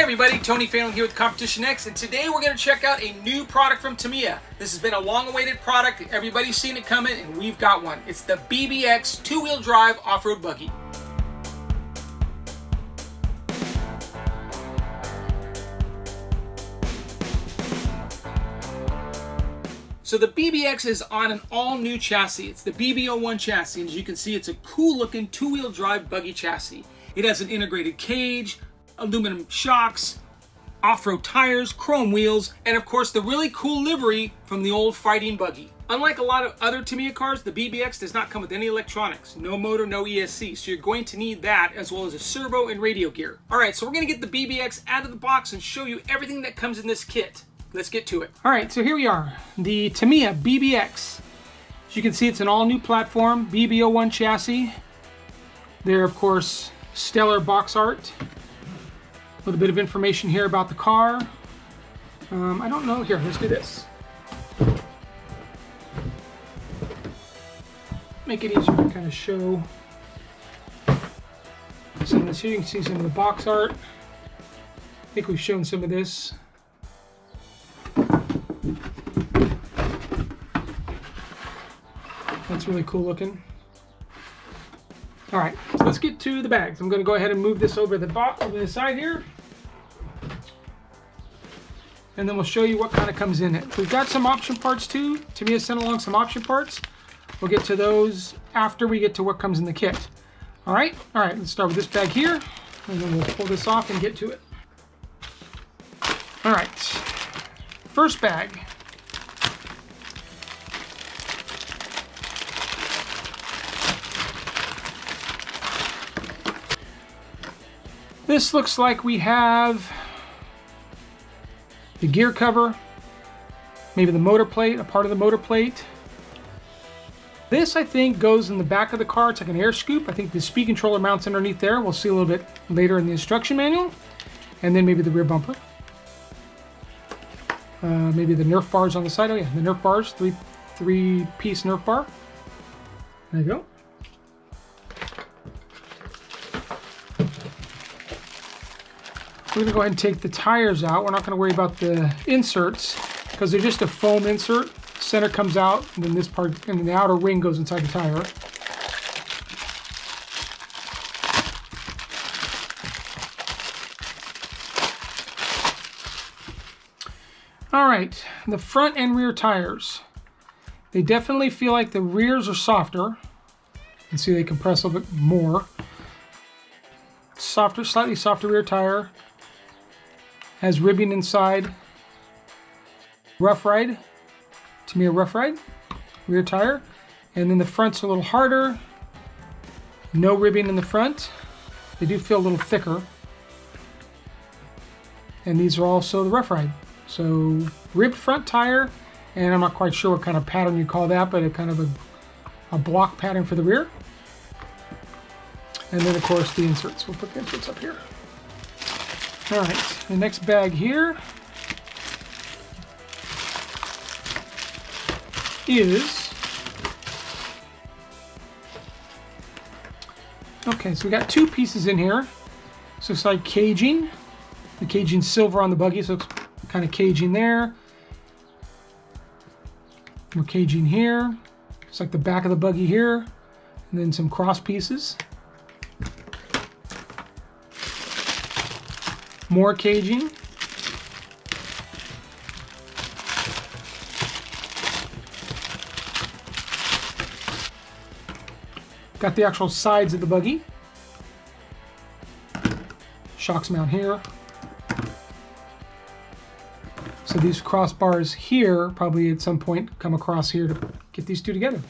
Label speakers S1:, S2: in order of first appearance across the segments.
S1: everybody, Tony Phelan here with CompetitionX, and today we're going to check out a new product from Tamiya. This has been a long-awaited product. Everybody's seen it coming, and we've got one. It's the BBX two-wheel drive off-road buggy. So the BBX is on an all-new chassis. It's the BB01 chassis, and as you can see, it's a cool-looking two-wheel drive buggy chassis. It has an integrated cage, aluminum shocks, off-road tires, chrome wheels, and of course the really cool livery from the old fighting buggy. Unlike a lot of other Tamiya cars, the BBX does not come with any electronics. No motor, no ESC, so you're going to need that as well as a servo and radio gear. Alright, so we're going to get the BBX out of the box and show you everything that comes in this kit. Let's get to it. Alright, so here we are, the Tamiya BBX. As you can see, it's an all-new platform, BB01 chassis. There, of course, stellar box art. A little bit of information here about the car. I don't know. Here, let's do this. Make it easier to kind of show some of this here. You can see some of the box art. I think we've shown some of this. That's really cool looking. All right, so let's get to the bags. I'm going to go ahead and move this over the side here. And then we'll show you what kind of comes in it. We've got some option parts too. Tamiya sent along some option parts. We'll get to those after we get to what comes in the kit. All right, let's start with this bag here. And then we'll pull this off and get to it. All right, first bag. This looks like we have the gear cover, maybe the motor plate, a part of the motor plate. This, I think, goes in the back of the car. It's like an air scoop. I think the speed controller mounts underneath there. We'll see a little bit later in the instruction manual. And then maybe the rear bumper. Maybe the Nerf bars on the side. Oh yeah, the Nerf bars, three-piece Nerf bar. There you go. We're going to go ahead and take the tires out. We're not going to worry about the inserts because they're just a foam insert. Center comes out, and then this part, and then the outer ring goes inside the tire. All right, the front and rear tires. They definitely feel like the rears are softer. You can see they compress a little bit more. Softer, slightly softer rear tire. Has ribbing inside. Rough Ride, Tamiya Rough Ride, rear tire. And then the front's a little harder. No ribbing in the front. They do feel a little thicker. And these are also the Rough Ride. So ribbed front tire, and I'm not quite sure what kind of pattern you call that, but a kind of a block pattern for the rear. And then of course the inserts. We'll put the inserts up here. All right, the next bag here is, okay, so we got two pieces in here. So it's like caging. The caging's silver on the buggy, so it's kind of caging there. More caging here. It's like the back of the buggy here. And then some cross pieces. More caging. Got the actual sides of the buggy. Shocks mount here. So these crossbars here probably at some point come across here to get these two together.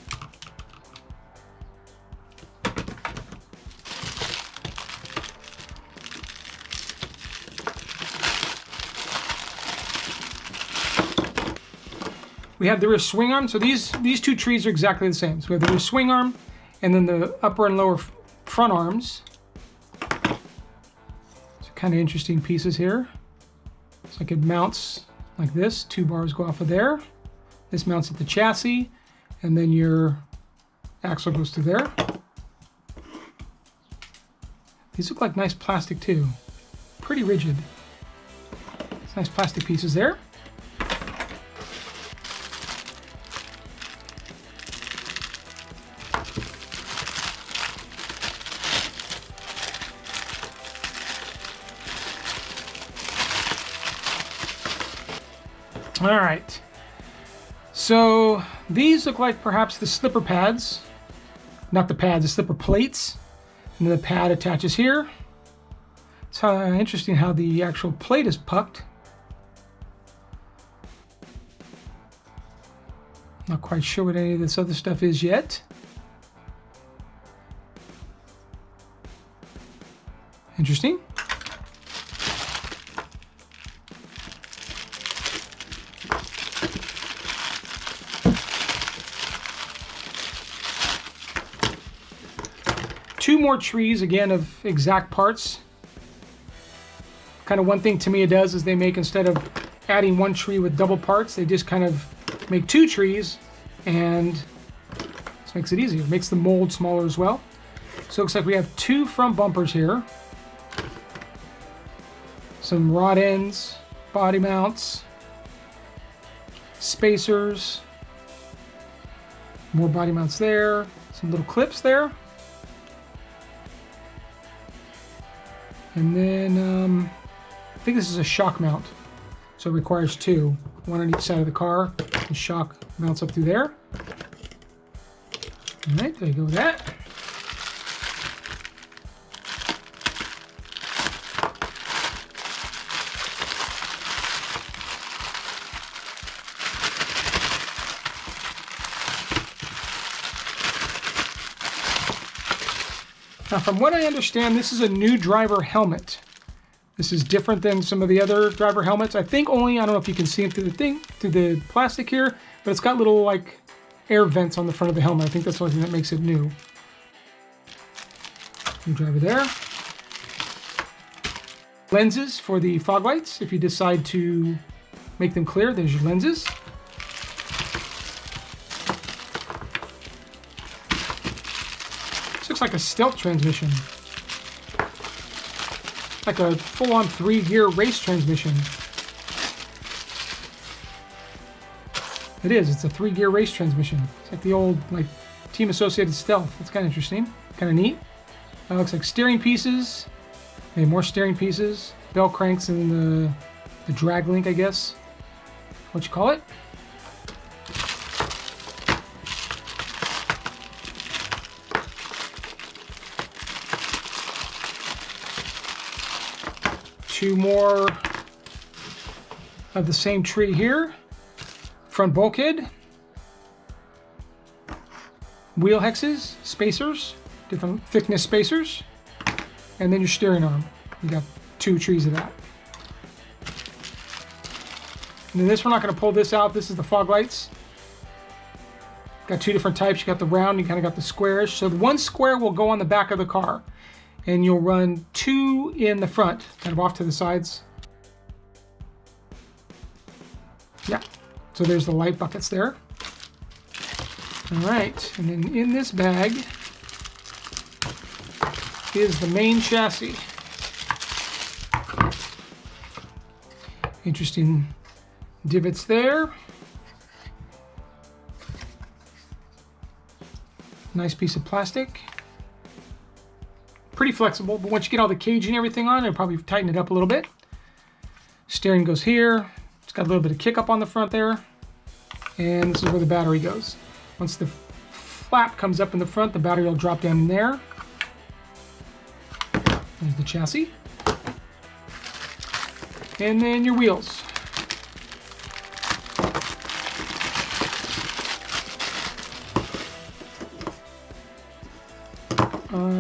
S1: We have the rear swing arm. So these two trees are exactly the same. So we have the rear swing arm and then the upper and lower front arms. So kind of interesting pieces here. It's like it mounts like this. Two bars go off of there. This mounts at the chassis, and then your axle goes through there. These look like nice plastic too. Pretty rigid. Nice plastic pieces there. All right, so these look like perhaps the slipper pads, not the pads, the slipper plates, and then the pad attaches here. It's interesting how the actual plate is pucked. Not quite sure what any of this other stuff is yet. Interesting. Two more trees, again, of exact parts. Kind of one thing Tamiya does is they make, instead of adding one tree with double parts, they just kind of make two trees, and this makes it easier. Makes the mold smaller as well. So it looks like we have two front bumpers here. Some rod ends, body mounts, spacers, more body mounts there, some little clips there. And then I think this is a shock mount, so it requires two, one on each side of the car. The shock mounts up through there. All right, there you go with that. Now, from what I understand, this is a new driver helmet. This is different than some of the other driver helmets. I think only, I don't know if you can see it through the thing, through the plastic here, but it's got little like air vents on the front of the helmet. I think that's the only thing that makes it new. New driver there. Lenses for the fog lights. If you decide to make them clear, there's your lenses. Looks like a stealth transmission, like a full-on 3-gear race transmission. It is. It's a 3-gear race transmission. It's like the old like Team Associated Stealth. That's kind of interesting, kind of neat. That looks like steering pieces. Maybe more steering pieces, bell cranks, and the drag link, I guess. What you call it? Two more of the same tree here. Front bulkhead. Wheel hexes, spacers, different thickness spacers. And then your steering arm. You got two trees of that. And then this, we're not going to pull this out. This is the fog lights. Got two different types. You got the round, you kind of got the squarish. So the one square will go on the back of the car. And you'll run two in the front, kind of off to the sides. Yeah, so there's the light buckets there. All right, and then in this bag is the main chassis. Interesting divots there. Nice piece of plastic. Pretty flexible, but once you get all the cage and everything on, it'll probably tighten it up a little bit. Steering goes here. It's got a little bit of kick up on the front there. And this is where the battery goes. Once the flap comes up in the front, the battery will drop down in there. There's the chassis. And then your wheels.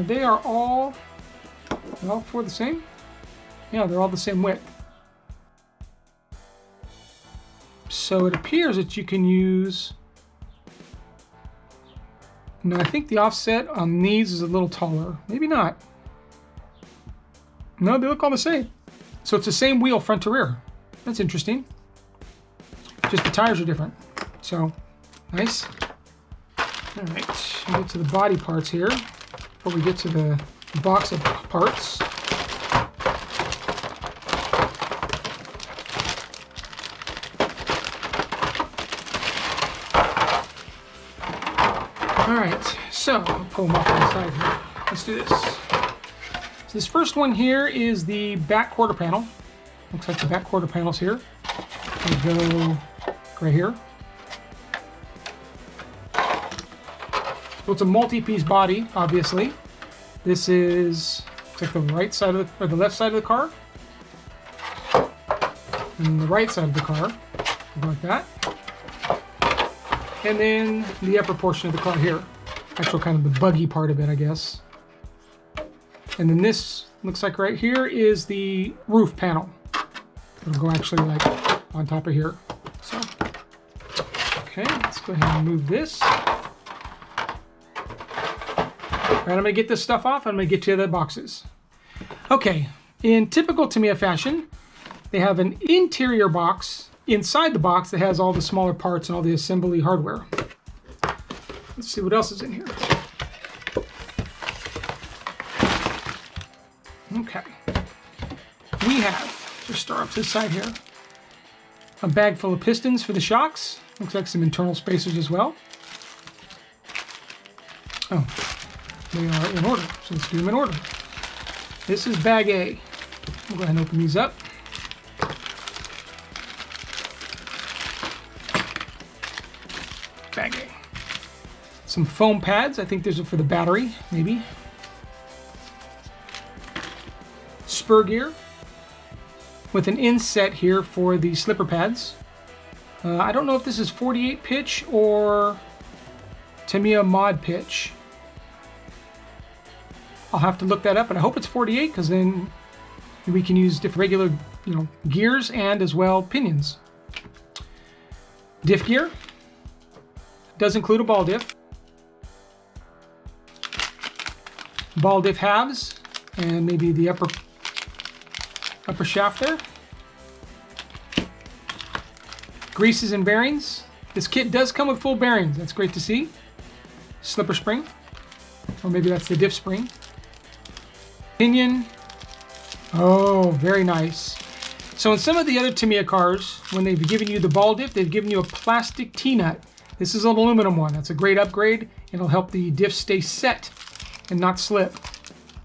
S1: They are all four the same? Yeah, they're all the same width. So it appears that you can use... No, I think the offset on these is a little taller. Maybe not. No, they look all the same. So it's the same wheel front to rear. That's interesting. Just the tires are different. So, nice. All right, we'll get to the body parts here before we get to the box of parts. All right, so I'll pull them off to the side here. Let's do this. So this first one here is the back quarter panel. Looks like the back quarter panel's here. We go right here. So it's a multi-piece body, obviously. This is looks like the right side of the, or the left side of the car. And the right side of the car, like that. And then the upper portion of the car here. Actual kind of the buggy part of it, I guess. And then this looks like right here is the roof panel. It'll go actually like on top of here. So, okay, let's go ahead and move this. All right, I'm gonna get this stuff off. I'm gonna get to the boxes. Okay, in typical Tamiya fashion, they have an interior box inside the box that has all the smaller parts and all the assembly hardware. Let's see what else is in here. Okay, we have, just start up to the side here, a bag full of pistons for the shocks. Looks like some internal spacers as well. Oh, they are in order, so let's do them in order. This is bag A. We'll go ahead and open these up. Bag A. Some foam pads. I think these are for the battery, maybe. Spur gear with an inset here for the slipper pads. I don't know if this is 48 pitch or Tamiya mod pitch. I'll have to look that up, and I hope it's 48 because then we can use different regular, gears and as well pinions. Diff gear does include a ball diff. Ball diff halves and maybe the upper shaft there. Greases and bearings. This kit does come with full bearings. That's great to see. Slipper spring, or maybe that's the diff spring. Pinion. Oh, very nice. So in some of the other Tamiya cars, when they've given you the ball diff, they've given you a plastic T-nut. This is an aluminum one. That's a great upgrade. It'll help the diff stay set and not slip.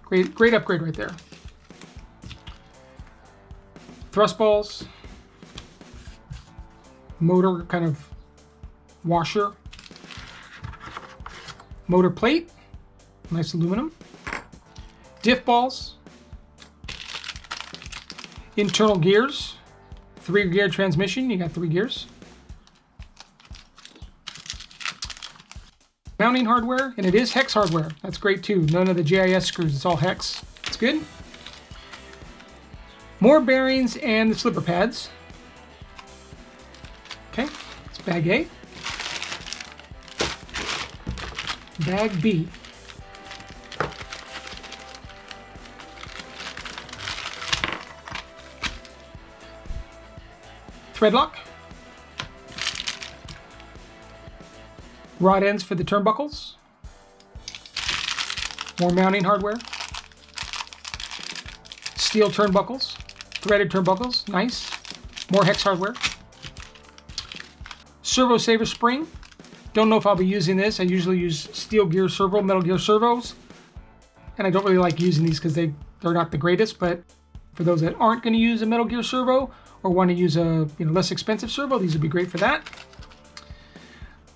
S1: Great upgrade right there. Thrust balls. Motor kind of washer. Motor plate. Nice aluminum. Diff balls. Internal gears. 3-gear transmission. You got 3 gears. Mounting hardware, and it is hex hardware. That's great too. None of the GIS screws. It's all hex. It's good. More bearings and the slipper pads. Okay, it's bag A. Bag B. Thread lock. Rod ends for the turnbuckles. More mounting hardware. Steel turnbuckles. Threaded turnbuckles. Nice. More hex hardware. Servo saver spring. Don't know if I'll be using this. I usually use steel gear servo, metal gear servos. And I don't really like using these because they're not the greatest, but for those that aren't going to use a metal gear servo or want to use a less expensive servo, these would be great for that.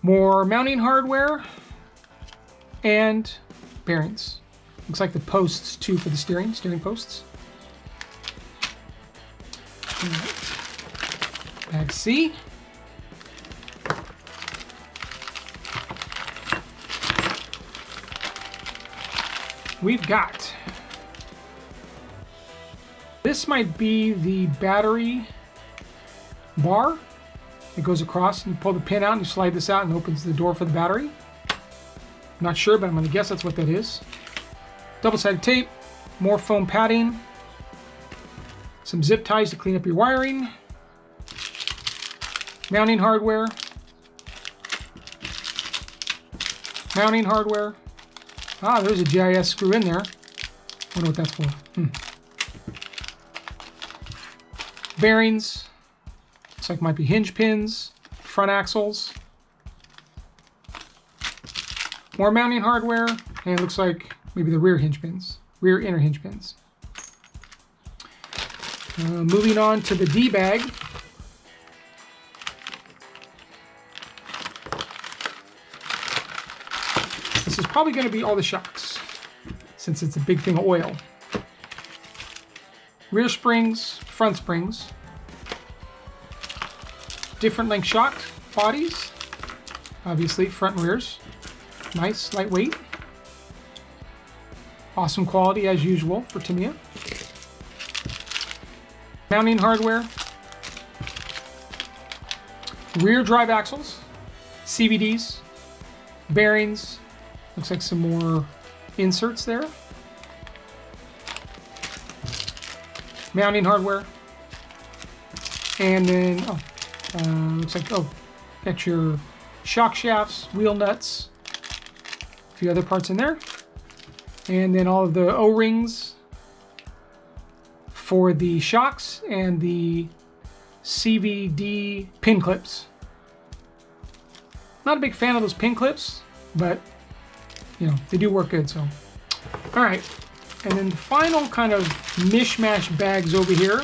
S1: More mounting hardware and bearings. Looks like the posts too for the steering posts. Bag C. We've got, this might be the battery bar. It goes across and you pull the pin out and you slide this out and opens the door for the battery. I'm not sure, but I'm going to guess that's what that is. Double-sided tape, more foam padding, some zip ties to clean up your wiring, mounting hardware, mounting hardware. Ah, there's a GIS screw in there. Wonder what that's for. Bearings. Looks like might be hinge pins, front axles. More mounting hardware, and it looks like maybe the rear hinge pins, rear inner hinge pins. Moving on to the D-bag. This is probably going to be all the shocks, since it's a big thing of oil. Rear springs, front springs. Different length shock bodies. Obviously, front and rears. Nice, lightweight. Awesome quality as usual for Tamiya. Mounting hardware. Rear drive axles. CVDs. Bearings. Looks like some more inserts there. Mounting hardware. And then, looks like, got your shock shafts, wheel nuts, a few other parts in there. And then all of the O-rings for the shocks and the CVD pin clips. Not a big fan of those pin clips, but you know, they do work good, so. All right, and then the final kind of mishmash bags over here.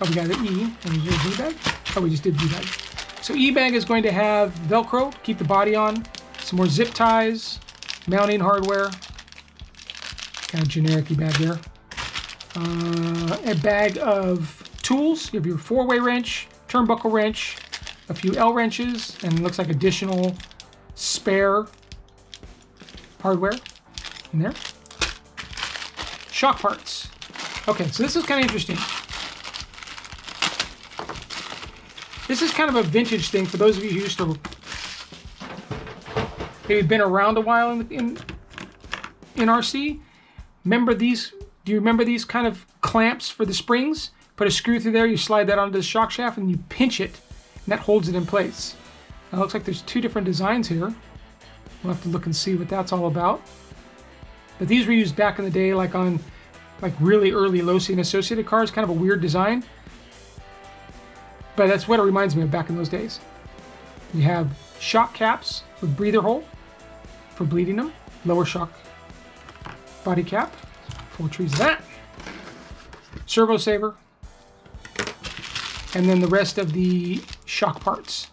S1: Oh, we got the E, and here's the bag. Oh, we just did D-bag. So E-bag is going to have Velcro, keep the body on, some more zip ties, mounting hardware, kind of generic E-bag there. A bag of tools. You have your 4-way wrench, turnbuckle wrench, a few L wrenches, and it looks like additional spare hardware in there. Shock parts. Okay, so this is kind of interesting. This is kind of a vintage thing for those of you who used to maybe been around a while in RC. Remember these? Do you remember these kind of clamps for the springs? Put a screw through there, you slide that onto the shock shaft, and you pinch it, and that holds it in place. Now it looks like there's 2 different designs here. We'll have to look and see what that's all about. But these were used back in the day, like on really early Losi and Associated cars, kind of a weird design. But that's what it reminds me of back in those days. You have shock caps with breather hole for bleeding them. Lower shock body cap. 4 trees of that. Servo saver. And then the rest of the shock parts.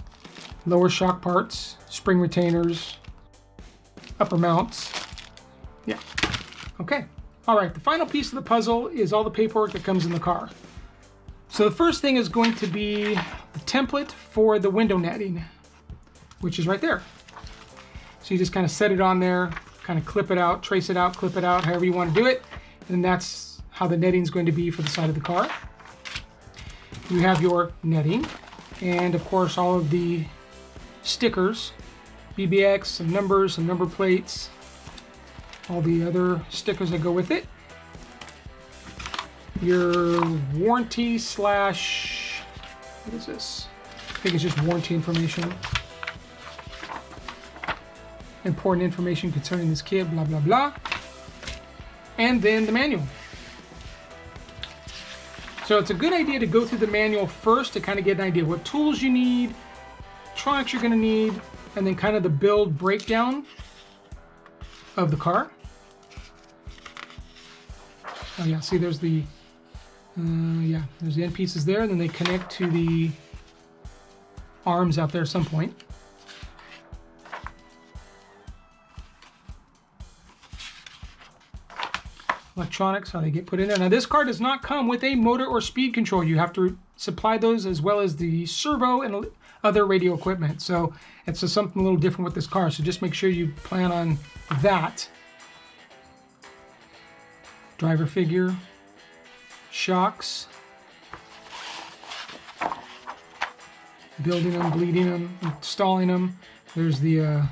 S1: Lower shock parts, spring retainers, upper mounts. Yeah. Okay. All right. The final piece of the puzzle is all the paperwork that comes in the car. So the first thing is going to be the template for the window netting, which is right there. So you just kind of set it on there, kind of clip it out, trace it out, clip it out, however you want to do it. And that's how the netting is going to be for the side of the car. You have your netting, and of course all of the stickers, BBX, some numbers, some number plates, all the other stickers that go with it. Your warranty slash, what is this? I think it's just warranty information. Important information concerning this kit, blah, blah, blah. And then the manual. So it's a good idea to go through the manual first to kind of get an idea what tools you need, electronics you're going to need, and then kind of the build breakdown of the car. Oh yeah, see there's the there's the end pieces there, and then they connect to the arms out there at some point. Electronics, how they get put in there. Now this car does not come with a motor or speed control. You have to supply those as well as the servo and other radio equipment. So it's just something a little different with this car. So just make sure you plan on that. Driver figure, shocks, building them, bleeding them, installing them. There's the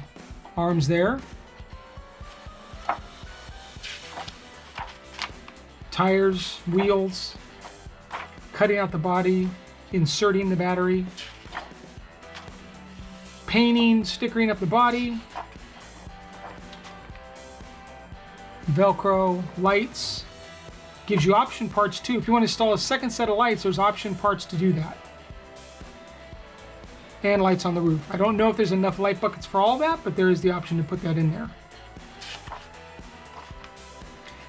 S1: arms there. Tires, wheels, cutting out the body, inserting the battery, painting, stickering up the body, Velcro, lights. Gives you option parts too. If you want to install a second set of lights, there's option parts to do that. And lights on the roof. I don't know if there's enough light buckets for all that, but there is the option to put that in there.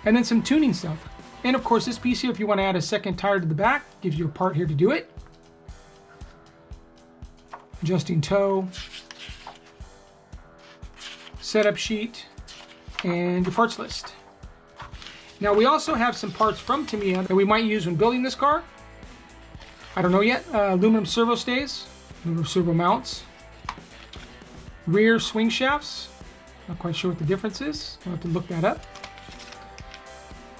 S1: And then some tuning stuff. And of course this piece here, if you want to add a second tire to the back, gives you a part here to do it. Adjusting toe, setup sheet, and your parts list. Now we also have some parts from Tamiya that we might use when building this car. I don't know yet. Aluminum servo stays, aluminum servo mounts, rear swing shafts. Not quite sure what the difference is. I'll have to look that up.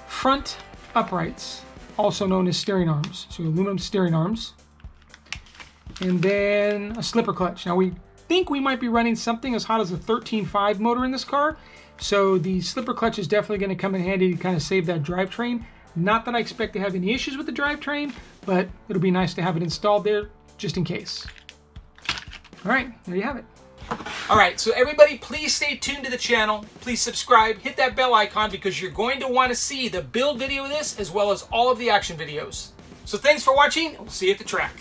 S1: Front uprights, also known as steering arms. So aluminum steering arms. And then a slipper clutch. Now we think we might be running something as hot as a 13.5 motor in this car. So the slipper clutch is definitely going to come in handy to kind of save that drivetrain. Not that I expect to have any issues with the drivetrain, but it'll be nice to have it installed there just in case. All right, there you have it. All right, so everybody please stay tuned to the channel. Please subscribe, hit that bell icon because you're going to want to see the build video of this as well as all of the action videos. So thanks for watching. We'll see you at the track.